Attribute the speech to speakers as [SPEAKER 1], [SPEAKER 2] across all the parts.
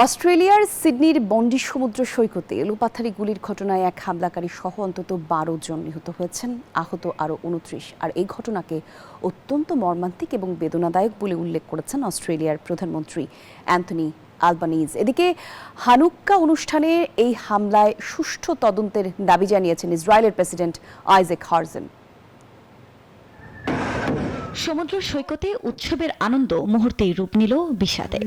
[SPEAKER 1] অস্ট্রেলিয়ার সিডনির বন্ডি সমুদ্র সৈকতে এলোপাথারি গুলির ঘটনায় এক হামলাকারী সহ অন্তত 12 জন নিহত হয়েছেন, আহত আরও 29। আর এই ঘটনাকে অত্যন্ত মর্মান্তিক এবং বেদনাদায়ক বলে উল্লেখ করেছেন অস্ট্রেলিয়ার প্রধানমন্ত্রী অ্যান্থনি আলবানিজ। এদিকে হানুক্কা অনুষ্ঠানে এই হামলায় সুষ্ঠু তদন্তের দাবি জানিয়েছেন ইসরায়েলের প্রেসিডেন্ট আইজ্যাক হারজেন।
[SPEAKER 2] সমুদ্র সৈকতে উৎসবের আনন্দ মুহূর্তেই রূপ নিল বিষাদে।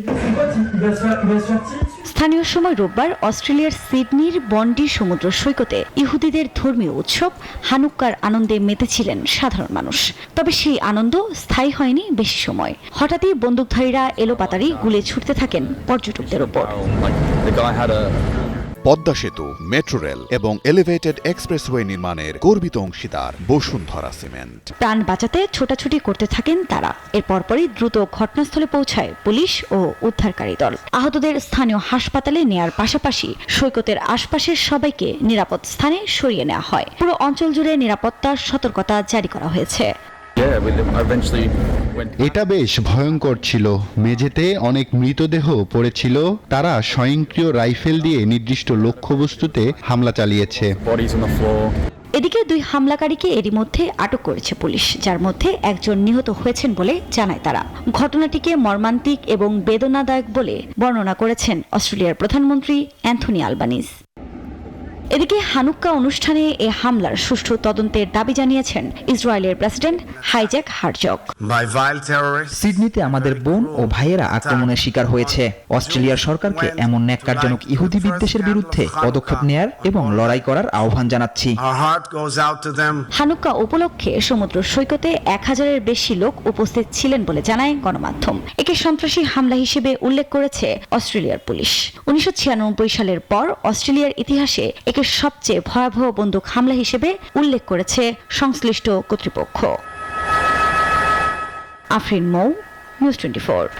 [SPEAKER 2] স্থানীয় সময় রোববার অস্ট্রেলিয়ার সিডনির বন্ডি সমুদ্র সৈকতে ইহুদিদের ধর্মীয় উৎসব হানুক্কার আনন্দে মেতেছিলেন সাধারণ মানুষ। তবে সেই আনন্দ স্থায়ী হয়নি বেশি সময়। হঠাৎই বন্দুকধারীরা এলোপাতাড়ি গুলি ছুটতে থাকেন পর্যটকদের ওপর।
[SPEAKER 3] পদ্মা সেতু, মেট্রো রেল এবং এলিভেটেড এক্সপ্রেসওয়ে নির্মাণের গর্বিত অংশীদার বসুন্ধরা সিমেন্ট।
[SPEAKER 2] প্রাণ বাঁচাতে ছোটাছুটি করতে থাকেন তারা। এর পরপরই দ্রুত ঘটনাস্থলে পৌঁছায় পুলিশ ও উদ্ধারকারী দল। আহতদের স্থানীয় হাসপাতালে নেয়ার পাশাপাশি সৈকতের আশপাশের সবাইকে নিরাপদ স্থানে সরিয়ে নেওয়া হয়। পুরো অঞ্চল জুড়ে নিরাপত্তার সতর্কতা জারি করা হয়েছে।
[SPEAKER 4] এটা বেশ ভয়ঙ্কর ছিল। মেঝেতে অনেক মৃতদেহ পড়েছিল। তারা স্বয়ংক্রিয় রাইফেল দিয়ে নির্দিষ্ট লক্ষ্যবস্তুতে হামলা চালিয়েছে।
[SPEAKER 2] এদিকে দুই হামলাকারীকে এরই মধ্যে আটক করেছে পুলিশ, যার মধ্যে একজন নিহত হয়েছেন বলে জানায় তারা। ঘটনাটিকে মর্মান্তিক এবং বেদনাদায়ক বলে বর্ণনা করেছেন অস্ট্রেলিয়ার প্রধানমন্ত্রী অ্যান্থনি আলবানিজ। এদিকে হানুক্কা অনুষ্ঠানে এ হামলার সুষ্ঠু তদন্তের দাবি জানিয়েছেন ইসরায়েলের প্রেসিডেন্ট আইজ্যাক হারজগ।
[SPEAKER 5] সিডনিতে আমাদের বোন ও ভাইয়েরা আক্রমণের শিকার হয়েছে। অস্ট্রেলিয়ার সরকারকে এমন ন্যাক্কারজনক ইহুদি বিদ্বেষের বিরুদ্ধে পদক্ষেপ নেয়ার এবং লড়াই করার আহ্বান জানাচ্ছি।
[SPEAKER 2] হানুক্কা উপলক্ষে সমুদ্র সৈকতে 1000-এর বেশি লোক উপস্থিত ছিলেন বলে জানায় গণমাধ্যম। একে সন্ত্রাসী হামলা হিসেবে উল্লেখ করেছে অস্ট্রেলিয়ার পুলিশ। 1996 সালের পর অস্ট্রেলিয়ার ইতিহাসে একে সবচেয়ে ভয়াবহ বন্দুক হামলা হিসেবে উল্লেখ করেছে সংশ্লিষ্ট কর্তৃপক্ষ। আফরিন মৌ, নিউজ 24।